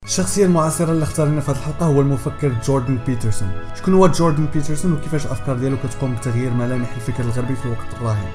الشخصية المعاصرة اللي اختارنا في هذه الحلقة هو المفكر جوردن بيترسن. شكون هو جوردن بيترسن وكيفاش الأفكار ديالو كتقوم بتغيير ملامح الفكر الغربي في الوقت الراهن؟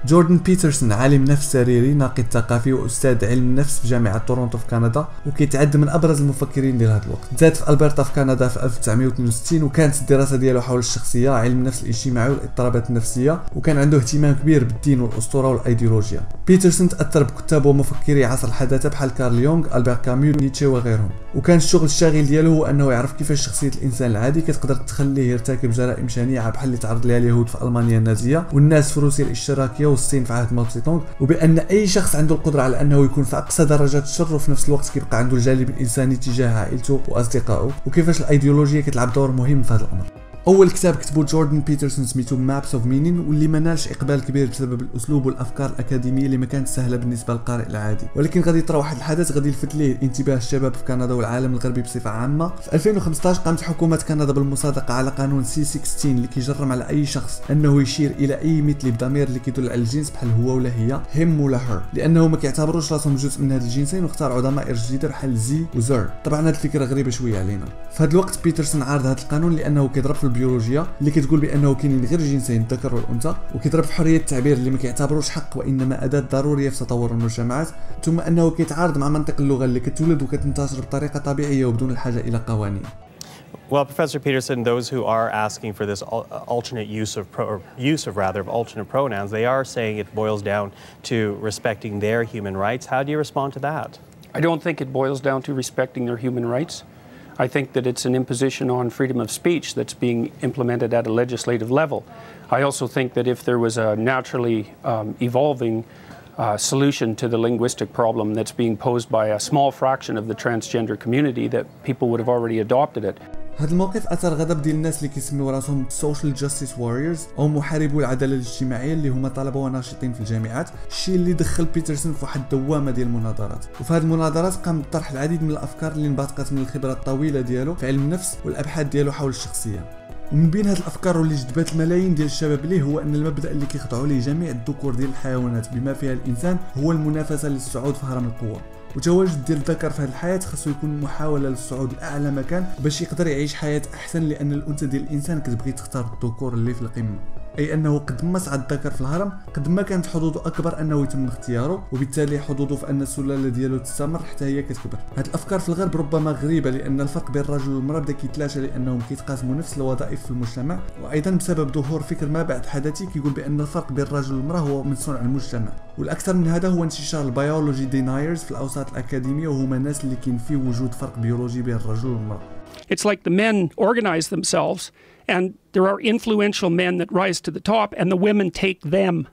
جوردن بيترسن عالم نفس سريري، ناقد ثقافي واستاذ علم النفس في جامعه تورونتو في كندا، وكيتعد من ابرز المفكرين ديال هذا الوقت. زاد في البرتا في كندا في 1962، وكانت الدراسه ديالو حول الشخصيه، علم النفس الاجتماعي والاضطرابات النفسيه، وكان عنده اهتمام كبير بالدين والاسطوره والايديولوجيا. بيترسن تاثر بكتاب ومفكري عصر الحداثه بحال كارل يونغ، البير كاميو، نيتشه وغيرهم، وكان الشغل الشاغل ديالو هو انه يعرف كيفاش شخصيه الانسان العادي كتقدر تخليه يرتكب جرائم شنيعه بحال اللي تعرض لها اليهود في المانيا النازيه والناس في روسيا الاشتراكيه والصين في عهد ماوتسيتونغ، وبان اي شخص عنده القدره على انه يكون في اقصى درجات الشر وفي نفس الوقت كيبقى عنده الجانب الانساني تجاه عائلته واصدقائه، وكيفاش الايديولوجيا كتلعب دور مهم في هذا الامر. اول كتاب كتبو جوردن بيترسن سميتو مابس اوف مينين، واللي ما نالش اقبال كبير بسبب الاسلوب والافكار الاكاديميه اللي ما كانت سهله بالنسبه للقارئ العادي، ولكن غادي يطرا واحد الحدث غادي يلفت ليه انتباه الشباب في كندا والعالم الغربي بصفه عامه. في 2015 قامت حكومه كندا بالمصادقه على قانون سي 16 اللي كيجرم على اي شخص انه يشير الى اي مثلي بضمير اللي كيدل على الجنس بحال هو ولا هي، هم ولا هر، لانه ما كيعتبروش راسهم جزء من هاد الجنسين واختاروا ضمائر جديده بحال زي وزر. طبعا هاد الفكره غريبه شويه علينا. في هذا الوقت بيترسن عارض هذا القانون لانه كيضرب في البيولوجيا اللي كتقول بانه كاينين غير جنسين الذكر والانثى، وكيضرب في حريه التعبير اللي ما كيعتبروش حق وانما اداه ضروريه في تطور المجتمعات، ثم انه كيتعارض مع منطق اللغه اللي كتولد وكتنتشر بطريقه طبيعيه وبدون الحاجه الى قوانين. Well, Professor Peterson, those who are asking for this alternate of alternate pronouns, they are saying it boils down to respecting their human rights. How do you respond to that? I don't think it boils down to respecting their human rights. I think that it's an imposition on freedom of speech that's being implemented at a legislative level. I also think that if there was a naturally evolving solution to the linguistic problem that's being posed by a small fraction of the transgender community, that people would have already adopted it. هذا الموقف اثار غضب ديال الناس اللي كيسميو راسهم سوشيال جاستيس واريورز او محاربو العداله الاجتماعيه، اللي هما طلبه وناشطين في الجامعات، الشيء اللي دخل بيترسن في واحد الدوامه ديال المناظرات. وفي هذه المناظرات قام بطرح العديد من الافكار اللي انبثقت من الخبره الطويله ديالو في علم النفس والابحاث ديالو حول الشخصيه. ومن بين هاد الافكار واللي جذبت الملايين ديال الشباب ليه هو ان المبدا اللي كيخضعوا ليه جميع الذكور ديال الحيوانات بما فيها الانسان هو المنافسه للصعود في هرم القوه، وتواجد ديال الذكر في هذه الحياه خاصو يكون محاوله للصعود لاعلى مكان باش يقدر يعيش حياه احسن، لان الانثى ديال الانسان كتبغي تختار الذكور اللي في القمه، اي انه قد ما صعد الذكر في الهرم قد ما كانت حظوظه اكبر انه يتم اختياره، وبالتالي حظوظه في ان السلاله ديالو تستمر حتى هي كتكبر. هاد الافكار في الغرب ربما غريبه لان الفرق بين الرجل والمراه بدا كيتلاشى لانهم كيتقاسموا نفس الوظائف في المجتمع، وايضا بسبب ظهور فكر ما بعد حدثي كيقول بان الفرق بين الرجل والمراه هو من صنع المجتمع. والاكثر من هذا هو انتشار البيولوجي دينايرز في الاوساط الاكاديميه، وهما الناس اللي كاين فيه وجود فرق بيولوجي بين الرجل والمراه. It's like the men organize themselves and there are influential men that rise to the top and the women take them.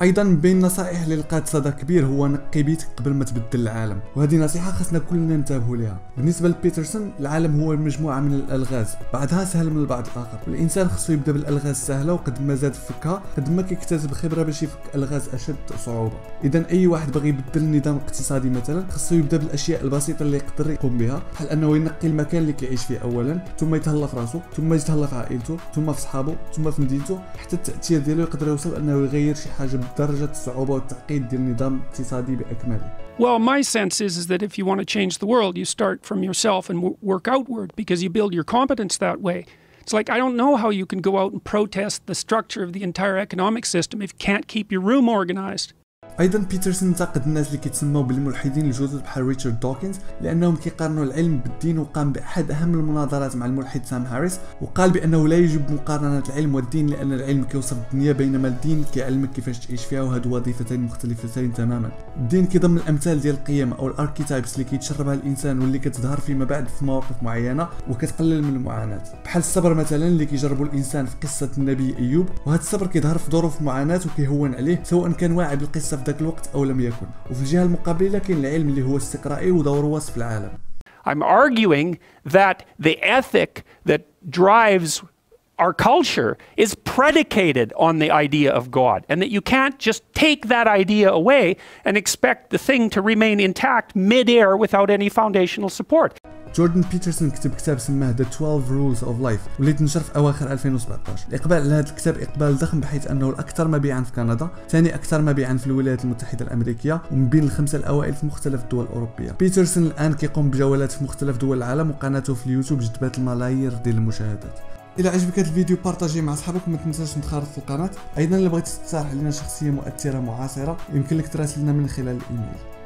ايضا بين النصائح اللي لقات صدى كبير هو نقي بيتك قبل ما تبدل العالم، وهذه نصيحه خاصنا كلنا ننتبهوا لها. بالنسبه لبيترسن العالم هو مجموعه من الالغاز بعضها سهل من البعض الاخر، والانسان خصو يبدا بالالغاز السهله، وقد ما زاد فكها قد ما كيكتسب خبره باش يفك الغاز اشد صعوبه. اذا اي واحد باغي يبدل النظام الاقتصادي مثلا خصو يبدا بالاشياء البسيطه اللي يقدر يقوم بها، بحال انه ينقي المكان اللي كيعيش فيه اولا، ثم يتهلا في راسو، ثم يتهلا في عائلته، ثم في صحابه، ثم في مدينته، حتى التاثير ديالو يقدر يوصل انه يغير شي حاجه بدرجه الصعوبه والتعقيد ديال النظام الاقتصادي باكمله. Well, my sense is that if you want to change the world, you start from yourself and work outward because you build your competence that way. It's like I don't know how you can go out and protest the structure of the entire economic system if you can't keep your room organized. ايضا بيترسن انتقد الناس اللي كيتسموا بالملحدين الجدد بحال ريتشارد دوكنز لانهم كيقارنوا العلم بالدين، وقام باحد اهم المناظرات مع الملحد سام هاريس، وقال بانه لا يجب مقارنه العلم والدين لان العلم كيوصف الدنيا بينما الدين كيعلمك كيفاش تعيش فيها، وهادو وظيفتين مختلفتين تماما. الدين كيضم الامثال ديال القيم او الاركيتايبس اللي كيتشربها الانسان واللي كتظهر فيما بعد في مواقف معينه وكتقلل من المعاناه، بحال الصبر مثلا اللي كيجربوا الانسان في قصه النبي ايوب، وهذا الصبر كيظهر في ظروف معاناه وكيهون عليه سواء كان واعي بالقصه في ذاك الوقت او لم يكن. وفي الجهه المقابله كاين العلم اللي هو استقرائي ودوره وصف العالم. I'm arguing that the ethic that drives our culture is predicated on the idea of God, and that you can't just take that idea away and expect the thing to remain intact mid-air without any foundational support. جوردن بيترسن كتب كتاب سماه The 12 Rules of Life واللي تنشر في اواخر 2017. الاقبال على هذا الكتاب اقبال ضخم بحيث انه الاكثر مبيعا في كندا، ثاني اكثر مبيعا في الولايات المتحده الامريكيه، ومن بين الخمسه الاوائل في مختلف الدول الاوروبيه. بيترسن الان كيقوم بجولات في مختلف دول العالم، وقناته في اليوتيوب جذبت الملايير ديال المشاهدات. الى عجبك هذا الفيديو بارطاجيه مع اصحابك وما تنساش تنخرط في القناه. ايضا الا بغيتي تقترح علينا شخصيه مؤثره معاصره يمكن لك تراسلنا من خلال الايميل.